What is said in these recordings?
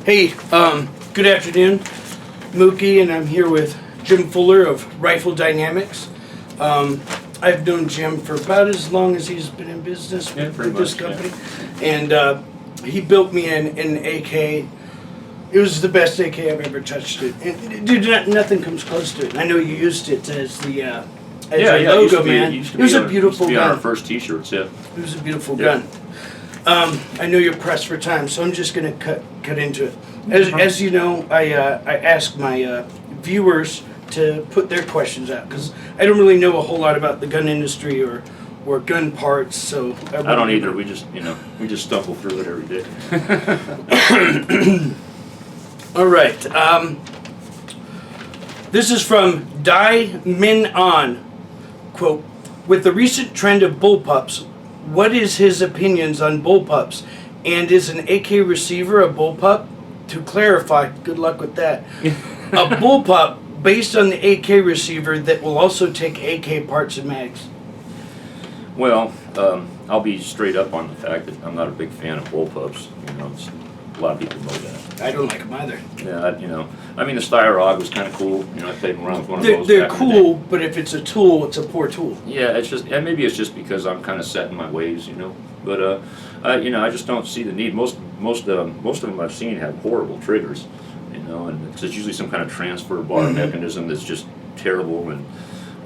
Hey, good afternoon, Mookie, and I'm here with Jim Fuller of Rifle Dynamics. I've known Jim for about as long as he's been in business with this company, and he built me an AK. It was the best AK I've ever touched it. And, dude, nothing comes close to it. I know you used it as the logo, man. It was a beautiful gun. On our first T-shirts, yeah. It was a beautiful gun. I know you're pressed for time, so I'm just going to cut into it. As you know, I ask my viewers to put their questions out because I don't really know a whole lot about the gun industry or gun parts. So I don't either. We just stumble through it every day. All right. This is from Dai Min An. Quote, with the recent trend of bullpups, what is his opinions on bullpups? And is an AK receiver a bullpup? To clarify, good luck with that. A bullpup based on the AK receiver that will also take AK parts and mags. Well, I'll be straight up on the fact that I'm not a big fan of bullpups. A lot of people know that. I don't like them either. Yeah, I mean the Styrog was kind of cool. I played around with one of those. They're cool, but if it's a tool, it's a poor tool. Yeah, and maybe it's just because I'm kind of set in my ways, But I just don't see the need. Most of them I've seen have horrible triggers, and it's usually some kind of transfer bar mechanism that's just terrible, and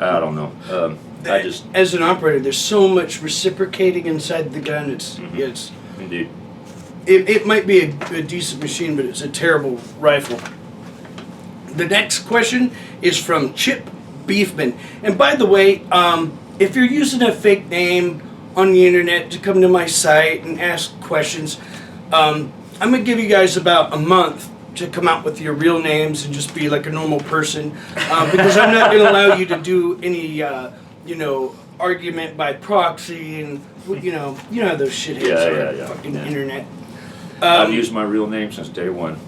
I don't know. As an operator, there's so much reciprocating inside the gun. It's indeed. It might be a decent machine, but it's a terrible rifle. The next question is from Chip Beefman. And by the way, if you're using a fake name on the internet to come to my site and ask questions, I'm going to give you guys about a month to come out with your real names and just be like a normal person, because I'm not going to allow you to do any, argument by proxy and, how those shitheads are fucking internet. I've used my real name since day one.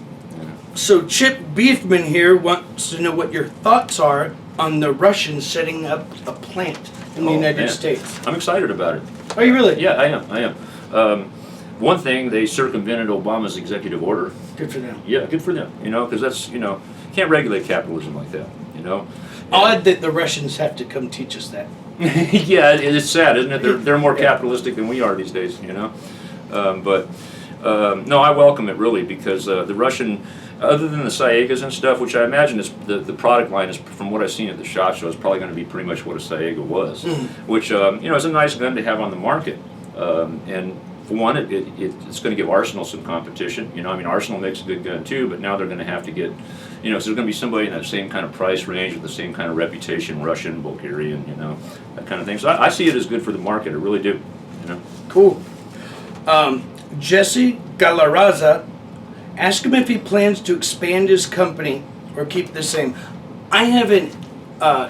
So Chip Beefman here wants to know what your thoughts are on the Russians setting up a plant in the United States. I'm excited about it. Are you really? Yeah, I am. One thing, they circumvented Obama's executive order. Good for them. Yeah, good for them. Because that's, can't regulate capitalism like that, Odd that the Russians have to come teach us that. Yeah, it's sad, isn't it? They're more capitalistic than we are these days, No, I welcome it really because the Russian, other than the Saigas and stuff, which I imagine is the product line is, from what I've seen at the SHOT Show, is probably going to be pretty much what a Saiga was, which is a nice gun to have on the market. And for one, it's going to give Arsenal some competition. Arsenal makes a good gun too, but now they're going to have to get, so there's going to be somebody in that same kind of price range with the same kind of reputation, Russian, Bulgarian, that kind of thing. So I see it as good for the market. I really do. Cool. Jesse Galaraza, ask him if he plans to expand his company or keep the same. I haven't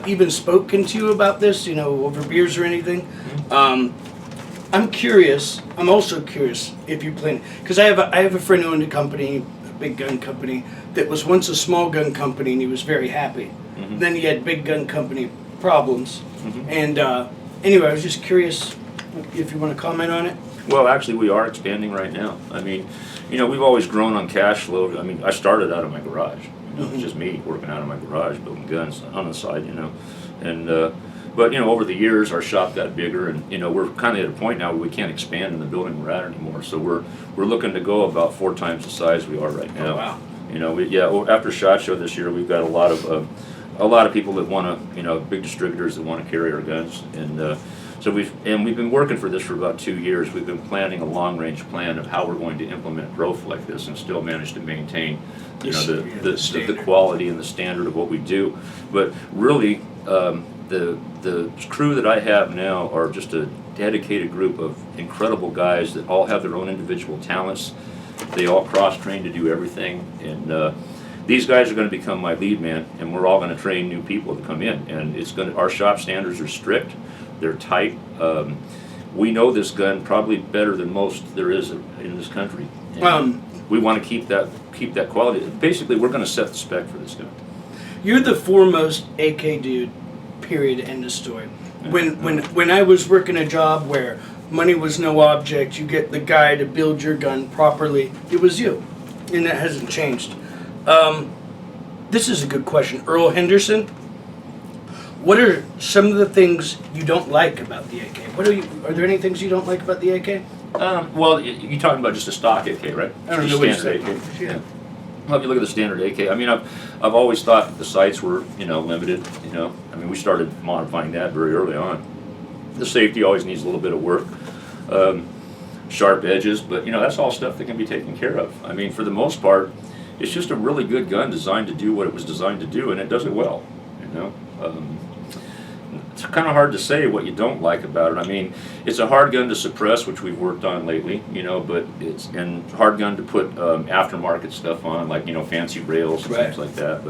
even spoken to you about this, over beers or anything. I'm curious. I'm also curious if you plan, because I have a friend who owned a company, a big gun company, that was once a small gun company, and he was very happy. Then he had big gun company problems. And anyway, I was just curious if you want to comment on it. Well, actually, we are expanding right now. We've always grown on cash flow. I started out of my garage. It was just me working out of my garage, building guns on the side, But, over the years, our shop got bigger, and, we're kind of at a point now where we can't expand in the building we're at anymore. So we're looking to go about 4 times the size we are right now. Oh, wow. After SHOT Show this year, we've got a lot of people that want to, big distributors that want to carry our guns, and so we've been working for this for about 2 years. We've been planning a long-range plan of how we're going to implement growth like this and still manage to maintain, the quality and the standard of what we do. But really, the crew that I have now are just a dedicated group of incredible guys that all have their own individual talents. They all cross-train to do everything, and these guys are going to become my lead man, and we're all going to train new people to come in. And our shop standards are strict. They're tight. We know this gun probably better than most there is in this country. We want to keep that quality. Basically, we're going to set the spec for this gun. You're the foremost AK dude, period, end of story. When I was working a job where money was no object, you get the guy to build your gun properly, it was you. and that hasn't changed. This is a good question. Earl Henderson, what are some of the things you don't like about the AK? Are there any things you don't like about the AK? Well, you're talking about just a stock AK, right? I don't Just know a what standard you AK. said. Yeah. Well, if you look at the standard AK, I mean, I've always thought that the sights were, limited. I mean, we started modifying that very early on. The safety always needs a little bit of work, sharp edges, but that's all stuff that can be taken care of. I mean, for the most part, it's just a really good gun designed to do what it was designed to do, and it does it well. It's kind of hard to say what you don't like about it. I mean, it's a hard gun to suppress, which we've worked on lately, but it's and hard gun to put aftermarket stuff on, like fancy rails and things like that.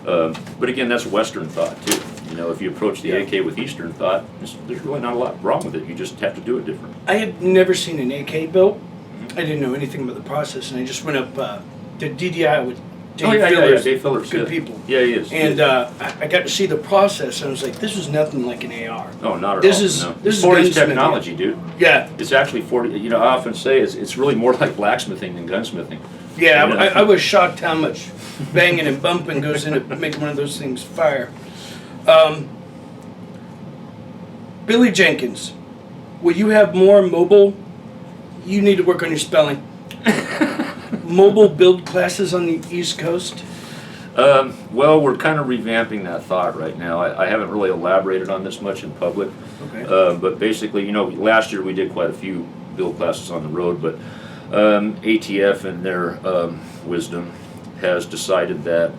But again, that's Western thought too. If you approach the AK with Eastern thought, there's really not a lot wrong with it. You just have to do it different. I had never seen an AK built. I didn't know anything about the process, and I just went up to DDI with Dave Phillips. Dave Phillips, good people. Yeah, he is. And I got to see the process, and I was like, this was nothing like an AR. No, not at This all. is- no. this is 40s gunsmithing. technology, dude. Yeah, It's actually 40. I often say it's really more like blacksmithing than gunsmithing. yeah. Yeah. I was shocked how much banging and bumping goes into making one of those things fire. Billy Jenkins, will you have more mobile? You need to work on your spelling. Mobile build classes on the East Coast? Well, we're kind of revamping that thought right now. I haven't really elaborated on this much in public. Okay. But basically, last year we did quite a few build classes on the road, but ATF in their wisdom has decided that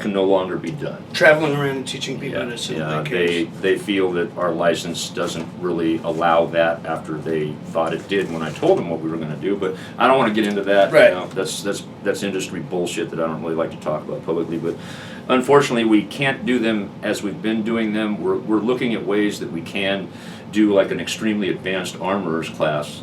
can no longer be done. Traveling around and teaching people how to assemble AKs. They feel that our license doesn't really allow that after they thought it did when I told them what we were going to do. But I don't want to get into that. Right. That's industry bullshit that I don't really like to talk about publicly. But unfortunately, we can't do them as we've been doing them. We're looking at ways that we can do like an extremely advanced armorer's class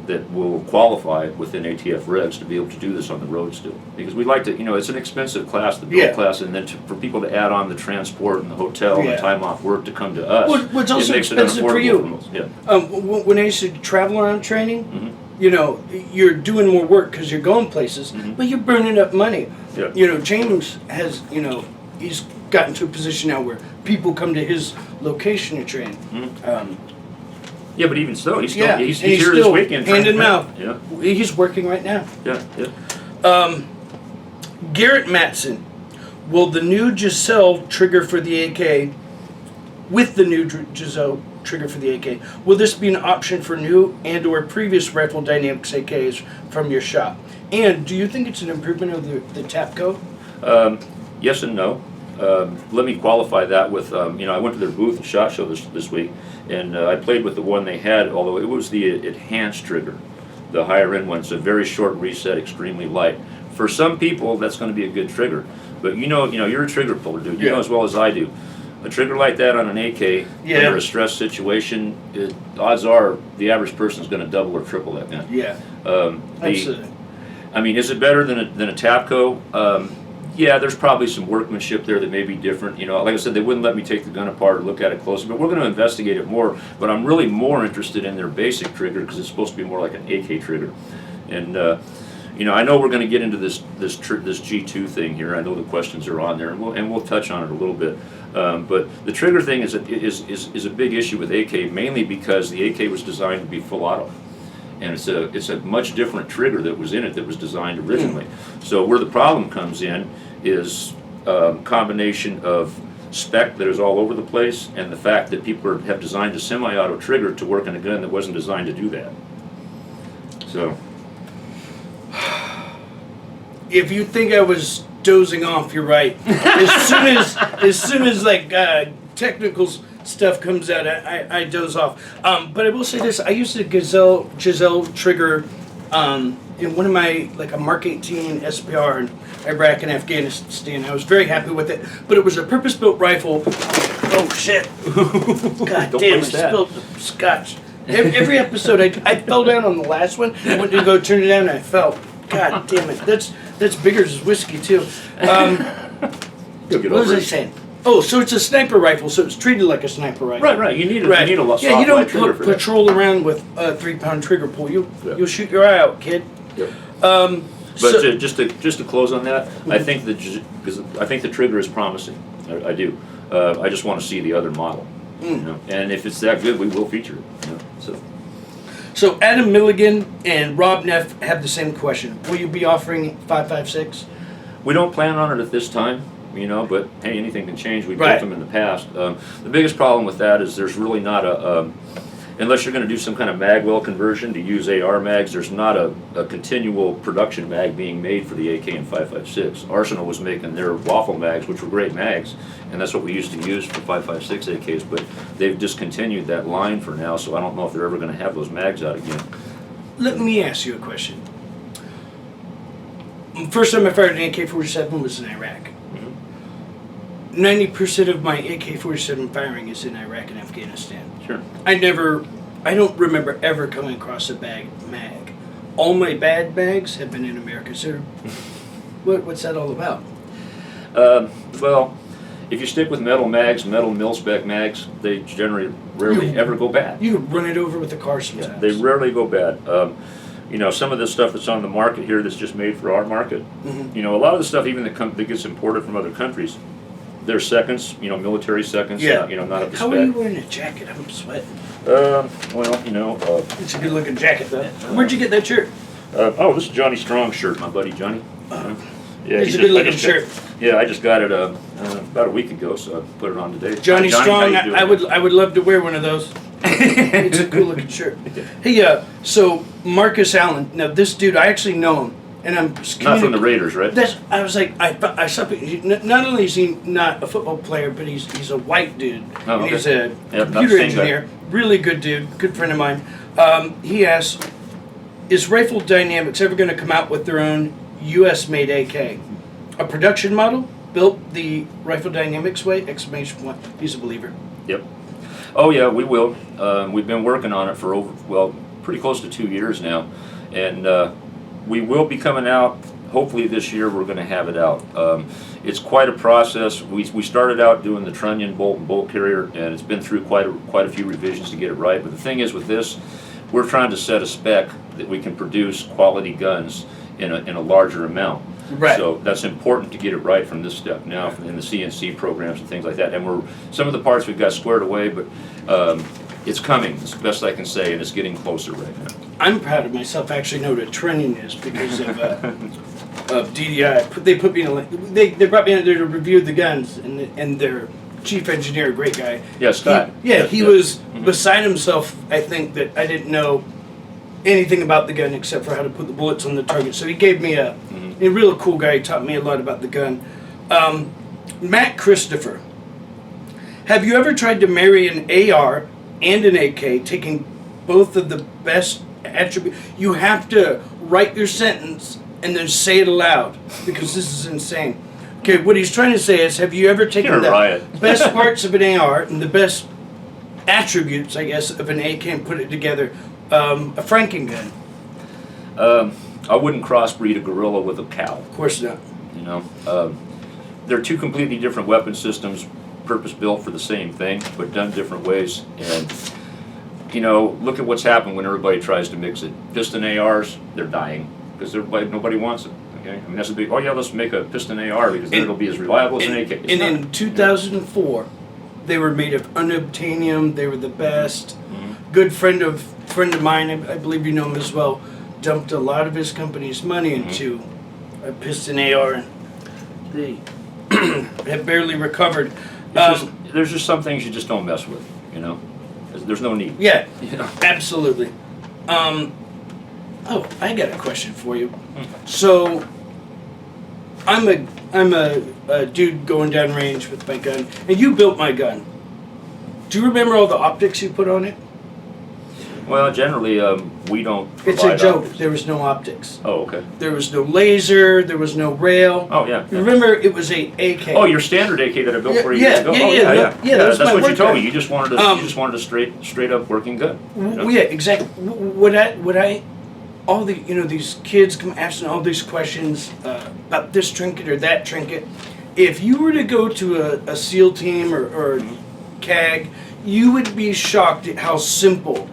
that will qualify within ATF regs to be able to do this on the road still. Because we'd like to, it's an expensive class, the build class, and then for people to add on the transport and the hotel and the time off work to come to us, Well, it's also it makes expensive it unaffordable for you. most. Yeah. When I used to travel around training, Mm-hmm. you're doing more work because you're going places, but you're burning up money. Yeah. James has, he's gotten to a position now where people come to his location to train. Yeah, but even so, he's Yeah, he's and he's here this still weekend. hand in trying mouth. to- Yeah, He's working right now. yeah. Garrett Matson, will the new Giselle trigger for the AK, with the new Giselle trigger for the AK, will this be an option for new and or previous Rifle Dynamics AKs from your shop? And do you think it's an improvement of the Tapco? Yes and no. Let me qualify that with, I went to their booth at SHOT Show this week, and I played with the one they had, although it was the enhanced trigger, the higher end one. It's a very short reset, extremely light. For some people, that's going to be a good trigger. But you're a trigger puller, dude. You know as well as I do. A trigger like that on an AK under a stress situation, odds are the average person is going to double or triple that gun. Yeah. Absolutely. I mean, is it better than a Tapco? Yeah, there's probably some workmanship there that may be different. Like I said, they wouldn't let me take the gun apart or look at it closer, but we're going to investigate it more. But I'm really more interested in their basic trigger because it's supposed to be more like an AK trigger. And I know we're going to get into this G2 thing here. I know the questions are on there, and we'll touch on it a little bit. But the trigger thing is a big issue with AK, mainly because the AK was designed to be full auto. And it's a much different trigger that was in it that was designed originally. So where the problem comes in is a combination of spec that is all over the place and the fact that people have designed a semi-auto trigger to work in a gun that wasn't designed to do that. So. If you think I was dozing off, you're right. As soon as like technical stuff comes out, I doze off. But I will say this: I used a Giselle trigger in one of my a Mark 18 SPR in Iraq and Afghanistan. I was very happy with it, but it was a purpose-built rifle. Oh shit! God damn! I spilled the scotch. Every episode, I fell down on the last one. I went to go turn it down, and I fell. God damn it! That's bigger as whiskey too. What was I saying? Oh, so it's a sniper rifle, so it's treated like a sniper rifle. Right. You need a lot. Yeah, you don't patrol around with a 3-pound trigger pull. You'll shoot your eye out, kid. Yep. But So- just to close on that, I think because I think the trigger is promising. I do. I just want to see the other model. You know? And if it's that good, we will feature it. You know? So Adam Milligan and Rob Neff have the same question. Will you be offering 5.56? We don't plan on it at this time, you know, but hey, anything can change. We've Right. built them in the past. The biggest problem with that is there's really not unless you're going to do some kind of magwell conversion to use AR mags, there's not a continual production mag being made for the AK and 5.56. Arsenal was making their waffle mags, which were great mags, and that's what we used to use for 5.56 AKs, but they've discontinued that line for now, so I don't know if they're ever going to have those mags out again. Let me ask you a question. First time I fired an AK-47 was in Iraq. 90% of my AK-47 firing is in Iraq and Afghanistan. Sure. I don't remember ever coming across a bad mag. All my bad mags have been in America. So, what's that all about? Well, if you stick with metal mags, metal mil-spec mags, they generally rarely ever go bad. You could run it over with a car sometimes. They rarely go bad. You know, some of the stuff that's on the market here that's just made for our market. You know, a lot of the stuff even that gets imported from other countries, they're seconds. You know, military seconds. Yeah. You know, not up to How spec. are you wearing a jacket? I'm sweating. Well, you know. It's a good looking jacket though. Where'd you get that shirt? Oh, this is Johnny Strong's shirt, my buddy Johnny. Yeah, It's a good looking shirt. Yeah, I just got it about a week ago, so I put it on today. Johnny how Strong, you doing? I would love to wear one of those. It's a cool looking shirt. Hey, so Marcus Allen. Now this dude, I actually know him, and I'm Not from the Raiders, right? I was like, I saw. Not only is he not a football player, but he's a white dude. Oh, And okay. he's a Yeah, not the computer same guy. engineer. Really good dude. Good friend of mine. He asked, "Is Rifle Dynamics ever going to come out with their own U.S.-made AK? A production model built the Rifle Dynamics way?" Exclamation point. He's a believer. Yep. Oh yeah, we will. We've been working on it for pretty close to 2 years now, and we will be coming out. Hopefully this year we're going to have it out. It's quite a process. We started out doing the trunnion bolt and bolt carrier, and it's been through quite a few revisions to get it right. But the thing is with this, we're trying to set a spec that we can produce quality guns in a larger amount. Right. So that's important to get it right from this step now in the CNC programs and things like that. And some of the parts we've got squared away, but it's coming. It's the best I can say, and it's getting closer right now. I'm proud of myself. I actually know what a trunnion is because of DDI. They put me in a. They brought me in there to review the guns, and their chief engineer, a great guy. Yeah, Scott. He was beside himself. I think that I didn't know anything about the gun except for how to put the bullets on the target. So he gave me a real cool guy. He taught me a lot about the gun. Matt Christopher, have you ever tried to marry an AR and an AK, taking both of the best attributes? You have to write your sentence and then say it aloud because this is insane. Okay, what he's trying to say is, have you ever taken You're a the riot. best parts of an AR and the best attributes, I guess, of an AK and put it together? A Franken gun. I wouldn't crossbreed a gorilla with a cow. Of course not. You know, they're two completely different weapon systems, purpose-built for the same thing, but done different ways. And you know, look at what's happened when everybody tries to mix it. Piston ARs, they're dying because nobody wants it. Okay, I mean that's a big. Oh yeah, let's make a piston AR because then it'll be as reliable as an AK. It's And not. in 2004, they were made of unobtainium. They were the best. Good friend of mine, I believe you know him as well, dumped a lot of his company's money into a piston AR, and they have barely recovered. There's just some things you just don't mess with. You know, there's no need. Yeah, You know? absolutely. Oh, I got a question for you. So, I'm a dude going down range with my gun, and you built my gun. Do you remember all the optics you put on it? Well, generally, we don't. It's a provide joke. optics. There was no optics. Oh, okay. There was no laser. There was no rail. Oh, yeah. You remember, it was a AK. Oh, your standard AK that I built for you Yeah, years ago. yeah, Oh, yeah, yeah, that was that's my what you work told gun. me. You just wanted a straight up working gun. You know? Yeah, exactly. All these kids come asking all these questions about this trinket or that trinket. If you were to go to a SEAL team or CAG, you would be shocked at how simple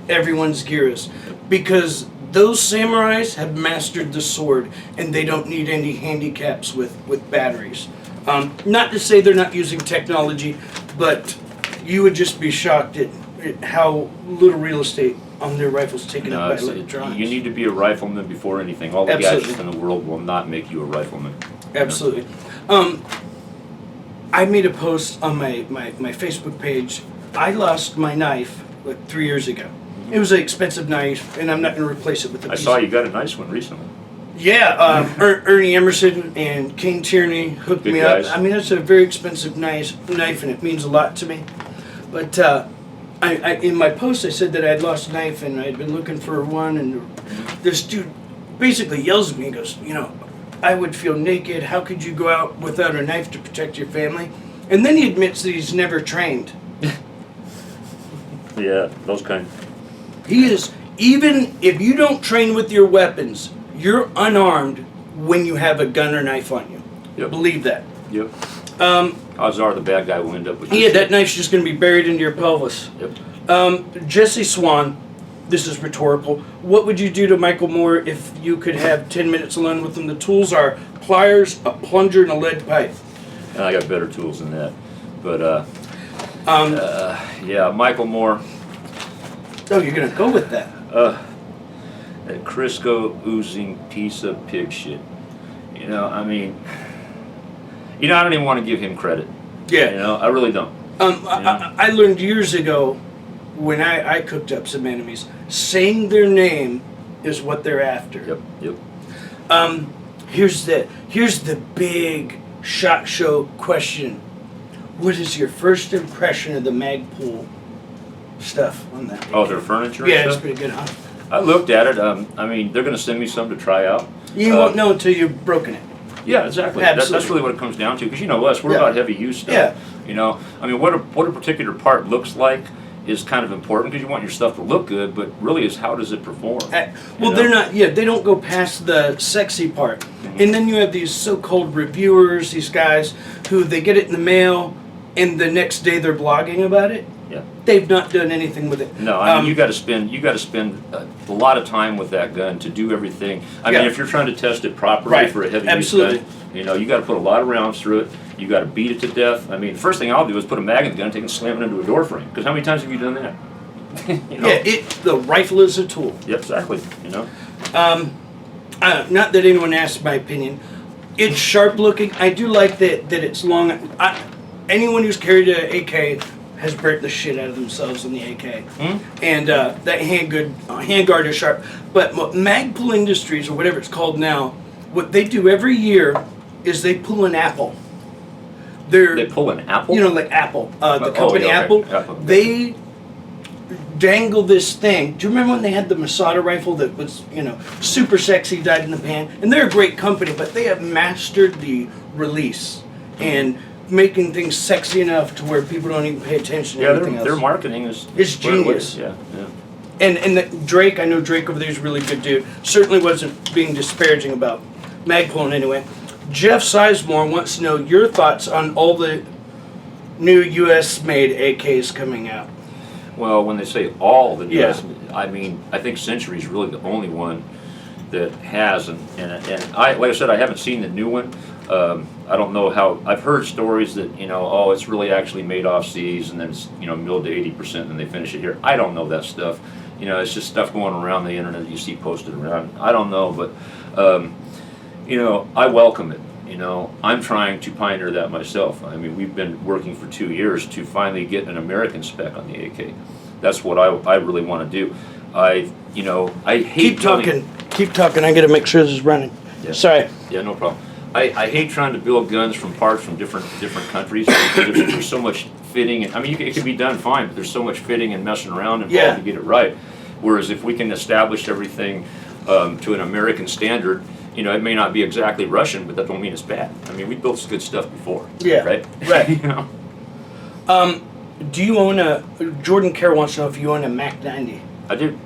everyone's gear is, because those samurais have mastered the sword, and they don't need any handicaps with batteries. Not to say they're not using technology, but you would just be shocked at how little real estate on their rifles taken up by electronics. You need to be a rifleman before anything. All the gadgets in the world will not make you a rifleman. Absolutely. I made a post on my Facebook page. I lost my knife like 3 years ago. It was an expensive knife, and I'm not going to replace it with a piece. I saw you got a nice one recently. Yeah, Ernie Emerson and King Tierney hooked me up. I mean, it's a very expensive knife, and it means a lot to me. But I in my post, I said that I'd lost a knife, and I'd been looking for one, and this dude basically yells at me and goes, I would feel naked. How could you go out without a knife to protect your family? And then he admits that he's never trained. Yeah, those kind. He is, even if you don't train with your weapons, you're unarmed when you have a gun or knife on you. Yep. Believe that. Yep. Odds are the bad guy will end up with. Yeah, that knife's just going to be buried into your pelvis. Yep. Jesse Swan, this is rhetorical. What would you do to Michael Moore if you could have 10 minutes alone with him? The tools are pliers, a plunger, and a lead pipe. And I got better tools than that. But, yeah, Michael Moore. Oh, you're going to go with that. That Crisco oozing piece of pig shit. I mean, I don't even want to give him credit. Yeah. I really don't. I learned years ago when I cooked up some enemies, saying their name is what they're after. Yep. Here's the big SHOT Show question. What is your first impression of the Magpul stuff on that? Oh, their furniture? Yeah, and it's stuff? pretty good, huh? I looked at it. I mean, they're going to send me some to try out. You won't know until you've broken it. Yeah, exactly. That's really what it comes down to. Because us, we're about heavy use stuff. Yeah. I mean, what a particular part looks like is kind of important because you want your stuff to look good, but really is how does it perform? Well, they're not. Yeah, they don't go past the sexy part. Mm-hmm. And then you have these so-called reviewers, these guys who they get it in the mail, and the next day they're blogging about it. Yeah. They've not done anything with it. No, I mean you got to spend a lot of time with that gun to do everything. I mean, if you're trying to test it properly for a heavy use gun, you got to put a lot of rounds through it. You got to beat it to death. I mean, the first thing I'll do is put a mag in the gun, take and slam it into a door frame. Because how many times have you done that? Yeah, the rifle is a tool. Yeah, exactly. Not that anyone asked my opinion. It's sharp looking. I do like that it's long. Anyone who's carried an AK has burnt the shit out of themselves on the AK. And that handguard is sharp. But Magpul Industries, or whatever it's called now, what they do every year is they pull an apple. They pull an apple? Like Apple, the company Apple. They dangle this thing. Do you remember when they had the Masada rifle that was, super sexy, died in the pan? And they're a great company, but they have mastered the release and making things sexy enough to where people don't even pay attention to anything else. Their marketing is genius. Yeah. And Drake, I know Drake over there is a really good dude. Certainly wasn't being disparaging about Magpul in any way. Jeff Sizemore wants to know your thoughts on all the new U.S.-made AKs coming out. Well, when they say all the U.S., I mean, I think Century is really the only one that has, and like I said, I haven't seen the new one. I don't know how. I've heard stories that it's really actually made off seas and then it's milled to 80% and they finish it here. I don't know that stuff. It's just stuff going around the internet that you see posted around. I don't know, but I welcome it. I'm trying to pioneer that myself. I mean, we've been working for 2 years to finally get an American spec on the AK. That's what I really want to do. I hate Keep talking. I got to make sure this is running. Yeah. Sorry. Yeah, no problem. I hate trying to build guns from parts from different countries. There's so much fitting. I mean, it can be done fine, but there's so much fitting and messing around involved to get it right. Whereas if we can establish everything to an American standard, it may not be exactly Russian, but that don't mean it's bad. I mean, we built good stuff before. Yeah. Right. Right. Do you own Jordan Kerr wants to know if you own a Mac 90. I do.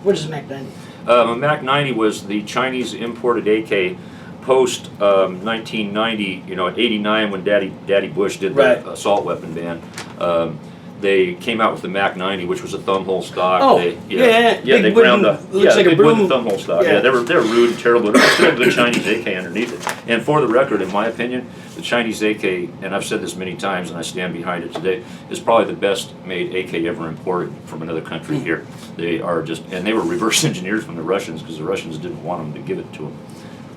What is a Mac 90? A Mac 90 was the Chinese imported AK post 1990. At 89 when Daddy Bush did the assault weapon ban. they came out with the Mac 90, which was a thumb hole stock. Oh, they, yeah, they big ground wooden- up. looks like a big broom. wooden thumb hole stock. Yeah. Yeah, they're rude and terrible. But still a good Chinese AK underneath it. And for the record, in my opinion, the Chinese AK, and I've said this many times, and I stand behind it today, is probably the best made AK ever imported from another country here. They are just, and they were reverse engineered from the Russians because the Russians didn't want them to give it to them.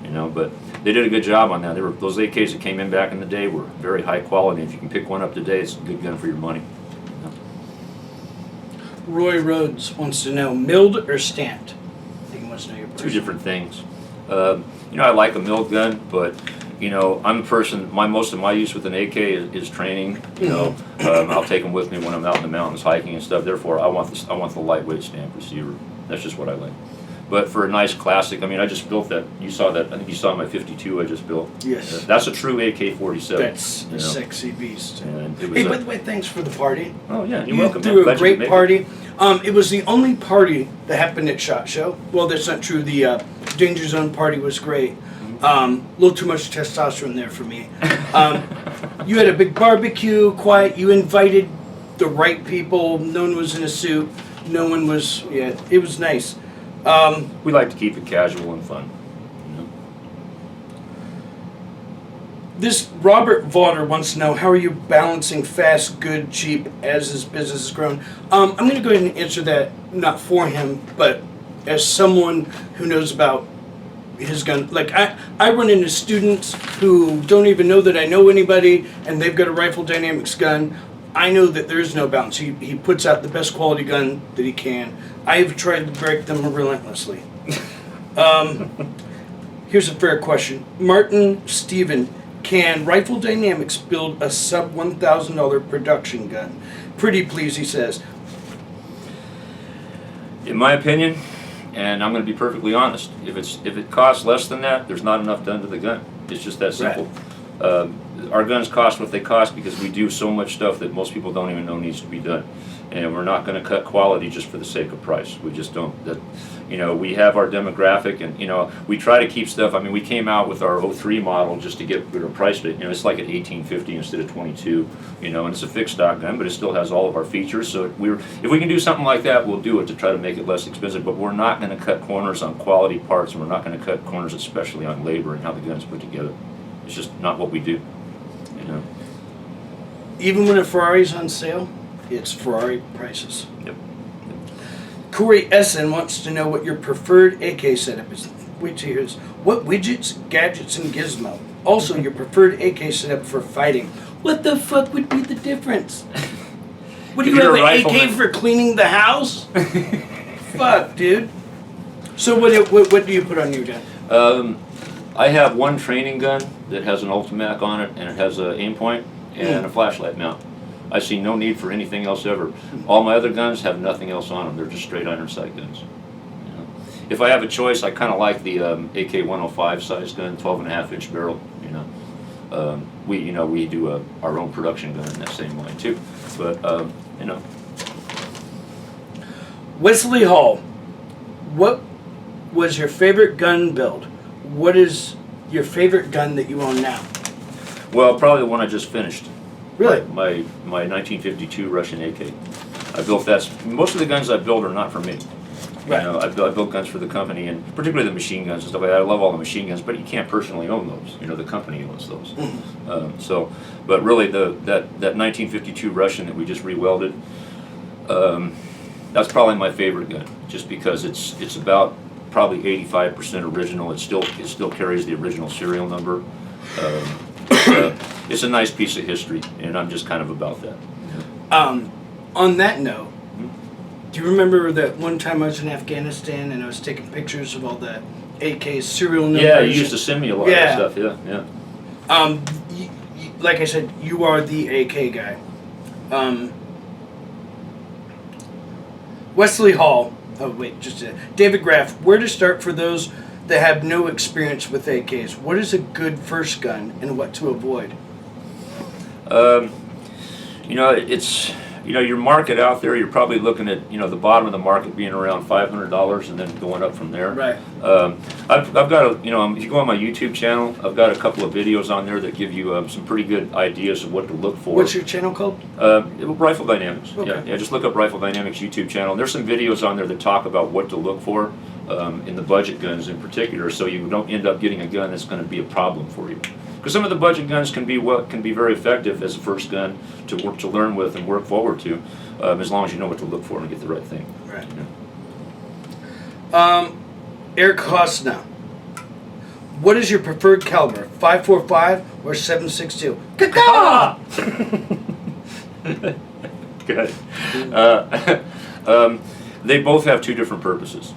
You know, but they did a good job on that. They were, those AKs that came in back in the day were very high quality. If you can pick one up today, it's a good gun for your money. Roy Rhodes wants to know, milled or stamped? I think he wants to know your Two personal. different things. You know, I like a milled gun, but you know, I'm a person. Most of my use with an AK is training. You know, I'll take them with me when I'm out in the mountains hiking and stuff. Therefore, I want the lightweight stamp receiver. That's just what I like. But for a nice classic, I mean, I just built that. You saw that. I think you saw my 52 I just built. Yes. That's a true AK-47. That's you a know. sexy beast. And it was Hey, a- by the way, thanks for the party. Oh yeah, you're You welcome. man. threw Glad a you great could make it. party. It was the only party that happened at SHOT Show. Well, that's not true. The Danger Zone party was great. A little too much testosterone there for me. You had a big barbecue, quiet. You invited the right people. No one was in a suit. No one was. Yeah, it was nice. We like to keep it casual and fun. You know? This Robert Vaughter wants to know, how are you balancing fast, good, cheap as his business has grown? I'm going to go ahead and answer that, not for him, but as someone who knows about his gun. Like, I run into students who don't even know that I know anybody, and they've got a Rifle Dynamics gun. I know that there is no balance. He puts out the best quality gun that he can. I have tried to break them relentlessly. Here's a fair question. Martin Steven, can Rifle Dynamics build a sub $1,000 production gun? Pretty please, he says. In my opinion, and I'm going to be perfectly honest, if it costs less than that, there's not enough done to the gun. It's just that simple. Our guns cost what they cost because we do so much stuff that most people don't even know needs to be done, and we're not going to cut quality just for the sake of price. We just don't. That, you know, we have our demographic, and you know, we try to keep stuff. I mean, we came out with our 03 model just to get rid of price it. You know, it's like at 1850 instead of 22. You know, and it's a fixed stock gun, but it still has all of our features. So if we can do something like that, we'll do it to try to make it less expensive. But we're not going to cut corners on quality parts, and we're not going to cut corners, especially on labor and how the gun's put together. It's just not what we do. You know. Even when a Ferrari's on sale, it's Ferrari prices. Yep. Corey Essen wants to know what your preferred AK setup is. Wait till he hears. What widgets, gadgets, and gizmo? Also, your preferred AK setup for fighting. What the fuck would be the difference? What do If you have, you're an a AK rifleman. for cleaning the house? Fuck, dude. So what do you put on your gun? I have one training gun that has an Ultimac on it, and it has an aim point and a flashlight mount. I see no need for anything else ever. All my other guns have nothing else on them. They're just straight iron sight guns. You know? If I have a choice, I kind of like the AK-105 size gun, 12.5-inch barrel. You know, we do our own production gun in that same line too. But you know, Wesley Hall, what was your favorite gun build? What is your favorite gun that you own now? well, probably the one I just finished. Really? My 1952 Russian AK. I built that. Most of the guns I build are not for me. Right. You know, I built guns for the company, and particularly the machine guns and stuff like that. I love all the machine guns, but you can't personally own those. You know, the company owns those. But really, that 1952 Russian that we just rewelded, that's probably my favorite gun, just because it's about probably 85% original. It still carries the original serial number. It's a nice piece of history, and I'm just kind of about that. On that note, do you remember that one time I was in Afghanistan and I was taking pictures of all the AK serial numbers? Yeah, you used to send me a lot of stuff. Yeah. Like I said, you are the AK guy. Wesley Hall. Oh wait, David Graff. Where to start for those that have no experience with AKs? What is a good first gun and what to avoid? You know, it's your market out there, you're probably looking at, the bottom of the market being around $500 and then going up from there. Right. I've got if you go on my YouTube channel, I've got a couple of videos on there that give you some pretty good ideas of what to look for. What's your channel called? Rifle Dynamics. Okay. Yeah, just look up Rifle Dynamics YouTube channel. And there's some videos on there that talk about what to look for in the budget guns in particular, so you don't end up getting a gun that's going to be a problem for you. Because some of the budget guns can be very effective as a first gun to learn with and work forward to, as long as you know what to look for and get the right thing. Right. Yeah. Eric Hosna. What is your preferred caliber, 5.45 or 7.62? Caca! Good. They both have two different purposes.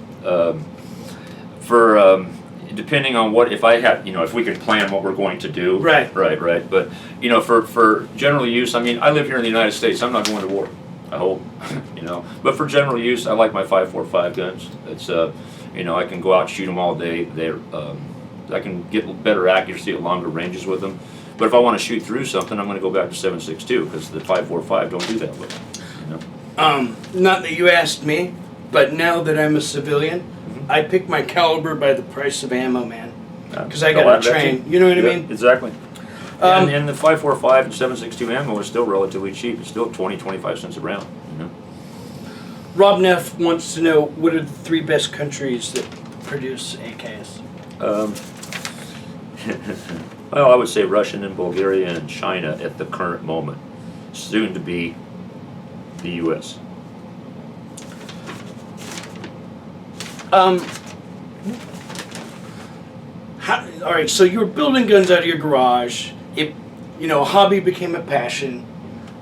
Depending on if we can plan what we're going to do. Right. Right. But, for general use, I live here in the United States. I'm not going to war. I hope, But for general use, I like my 5.45 guns. It's, I can go out and shoot them all day. I can get better accuracy at longer ranges with them. But if I want to shoot through something, I'm going to go back to 7.62 because the 5.45 don't do that well. Not that you asked me, but now that I'm a civilian, I pick my caliber by the price of ammo, man. Because I got to train. You know what I mean? Exactly. And the 5.45 and 7.62 ammo is still relatively cheap. It's still 20-25 cents a round. Rob Neff wants to know, what are the 3 best countries that produce AKs? Well, I would say Russia and Bulgaria and China at the current moment. Soon to be the U.S. All right, so you were building guns out of your garage. A hobby became a passion,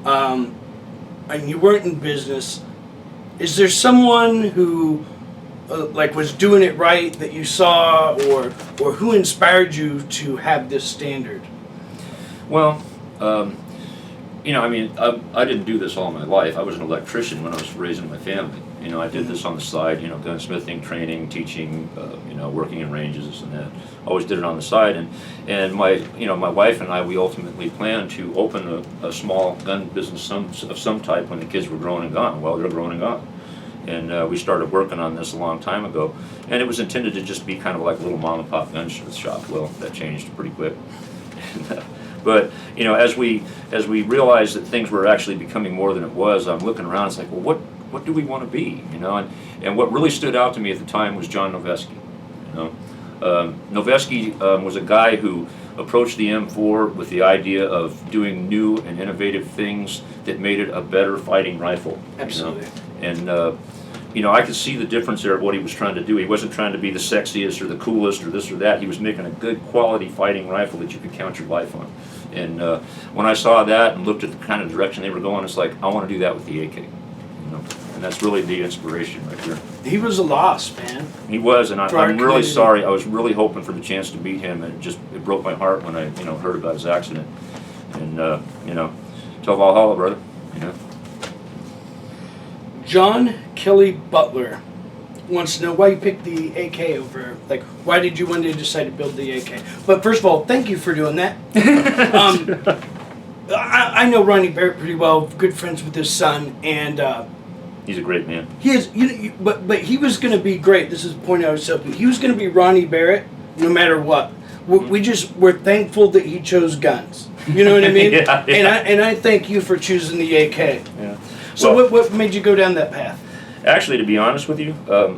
and you weren't in business. Is there someone who, was doing it right that you saw, or who inspired you to have this standard? Well, I didn't do this all my life. I was an electrician when I was raising my family. I did this on the side, gunsmithing, training, teaching, working in ranges, this and that. Always did it on the side. And my wife and I, we ultimately planned to open a small gun business of some type when the kids were grown and gone. Well, they're grown and gone. And we started working on this a long time ago. And it was intended to just be kind of like a little mom and pop gun shop. Well, that changed pretty quick. But as we realized that things were actually becoming more than it was, I'm looking around. It's like, well, what do we want to be? And what really stood out to me at the time was John Noveski. Noveski was a guy who approached the M4 with the idea of doing new and innovative things that made it a better fighting rifle. Absolutely. And I could see the difference there of what he was trying to do. He wasn't trying to be the sexiest or the coolest or this or that. He was making a good quality fighting rifle that you could count your life on. And when I saw that and looked at the kind of direction they were going, it's like, I want to do that with the AK. And that's really the inspiration right there. He was a loss, man. He was, and I'm really sorry. I was really hoping for the chance to beat him, and it broke my heart when I heard about his accident. And till Valhalla, brother. John Kelly Butler wants to know why you picked the AK over, why did you one day decide to build the AK? But first of all, thank you for doing that. I know Ronnie Barrett pretty well, good friends with his son, and he's a great man. He is, but he was going to be great. This is the point I was helping. He was going to be Ronnie Barrett no matter what. We're thankful that he chose guns. You know what I mean? Yeah. And I thank you for choosing the AK. Yeah. So what made you go down that path? Actually, to be honest with you,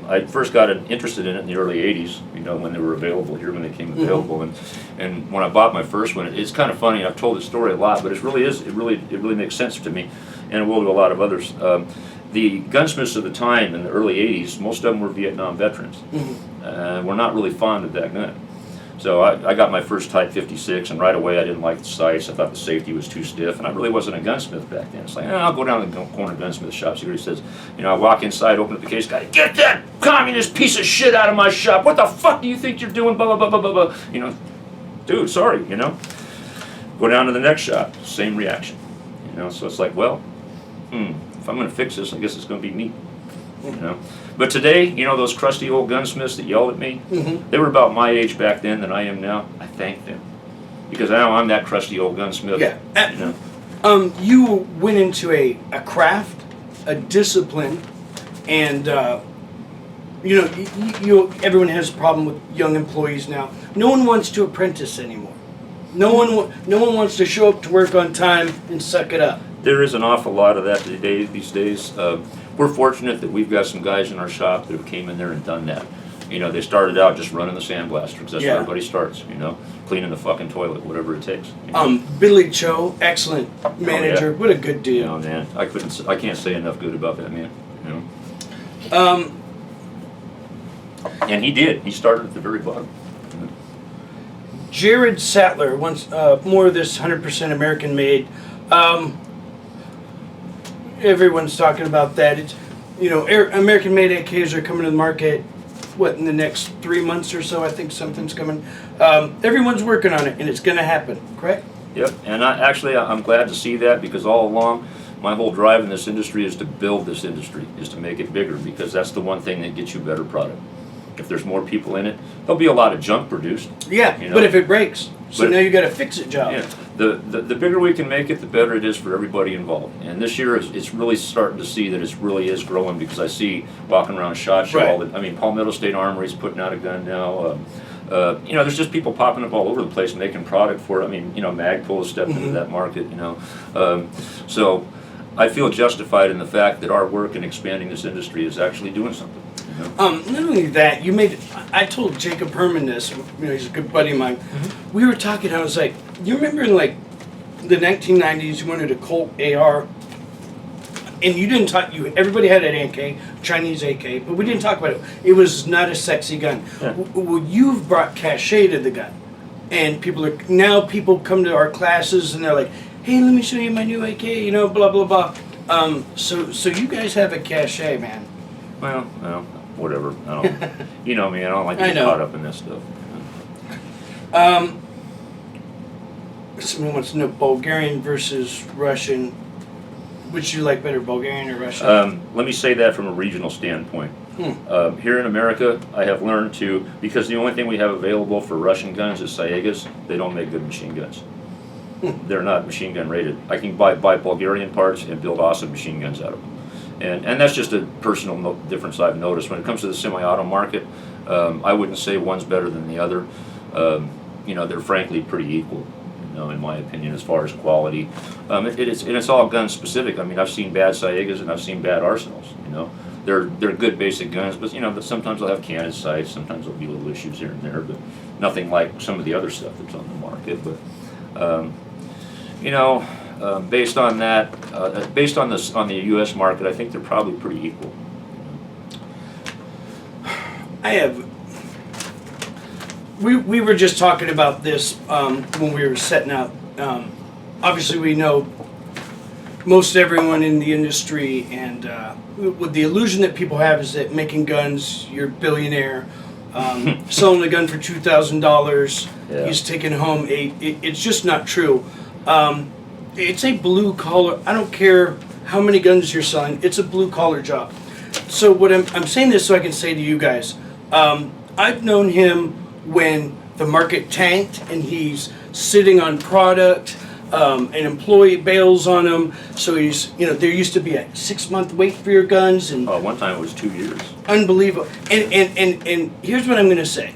I first got interested in it in the early '80s. When they were available here, when they came available, and when I bought my first one, it's kind of funny. I've told this story a lot, but it really makes sense to me, and it will to a lot of others. The gunsmiths of the time in the early '80s, most of them were Vietnam veterans. Were not really fond of that gun. So I got my first Type 56, and right away I didn't like the sights. I thought the safety was too stiff, and I really wasn't a gunsmith back then. It's like, I'll go down to the corner gunsmith shop, see what he says. I walk inside, open up the case, guy, get that communist piece of shit out of my shop. What the fuck do you think you're doing? Blah, blah, blah, blah, blah, blah. Dude, sorry, Go down to the next shop, same reaction. So it's like, well, if I'm going to fix this, I guess it's going to be me. But today, those crusty old gunsmiths that yelled at me, they were about my age back then than I am now. I thank them. Because now I'm that crusty old gunsmith. Yeah. You went into a craft, a discipline, and everyone has a problem with young employees now. No one wants to apprentice anymore. No one wants to show up to work on time and suck it up. There is an awful lot of that these days. We're fortunate that we've got some guys in our shop that have came in there and done that. They started out just running the sandblaster because that's where everybody starts. Cleaning the fucking toilet, whatever it takes. Billy Cho, excellent manager. Oh, yeah. What a good dude. Man, I can't say enough good about that man. And he did. He started at the very bottom. Jared Sattler wants more of this 100% American made. Everyone's talking about that. It's American made AKs are coming to the market. What, in the next 3 months or so? I think something's coming. Everyone's working on it, and it's going to happen. Correct? Yep. And I'm glad to see that, because all along, my whole drive in this industry is to build this industry, is to make it bigger, because that's the one thing that gets you better product. If there's more people in it, there'll be a lot of junk produced. Yeah, but if it breaks, now you got a fix-it job. Yeah, the bigger we can make it, the better it is for everybody involved. And this year, it's really starting to see that it really is growing, because I see walking around SHOT Show. Right. Palmetto State Armory's putting out a gun now. There's just people popping up all over the place making product for it. Magpul has stepped into that market. So I feel justified in the fact that our work in expanding this industry is actually doing something. Not only that, I told Jacob Herman this, he's a good buddy of mine. Mm-hmm. We were talking, I was like, you remember in the 1990s, you wanted a Colt AR, and you didn't talk, everybody had an AK, Chinese AK, but we didn't talk about it. It was not a sexy gun. Yeah. Well, you've brought cachet to the gun, and people come to our classes and they're like, hey, let me show you my new AK, blah, blah, blah. So you guys have a cachet, man. Well, whatever. I don't. Me. I don't like to get caught up in this stuff. Someone wants to know Bulgarian versus Russian. Which you like better, Bulgarian or Russian? Let me say that from a regional standpoint. Here in America, I have learned because the only thing we have available for Russian guns is Saegas. They don't make good machine guns. They're not machine gun rated. I can buy Bulgarian parts and build awesome machine guns out of them. And that's just a personal difference I've noticed. When it comes to the semi-auto market, I wouldn't say one's better than the other. They're frankly pretty equal, in my opinion, as far as quality. It's all gun specific. I've seen bad Saegas and I've seen bad Arsenals. They're good basic guns, but but sometimes they'll have cannon sights. Sometimes there'll be little issues here and there, but nothing like some of the other stuff that's on the market. But based on that, based on the U.S. market, I think they're probably pretty equal. We were just talking about this when we were setting out. Obviously, we know most everyone in the industry, and with the illusion that people have is that making guns, you're a billionaire. Selling a gun for $2,000, he's taking home it's just not true. It's a blue collar. I don't care how many guns you're selling. It's a blue collar job. So what I'm saying this so I can say to you guys, I've known him when the market tanked and he's sitting on product. An employee bails on him, so he's there used to be a 6-month wait for your guns, and one time it was 2 years. Unbelievable. And here's what I'm going to say.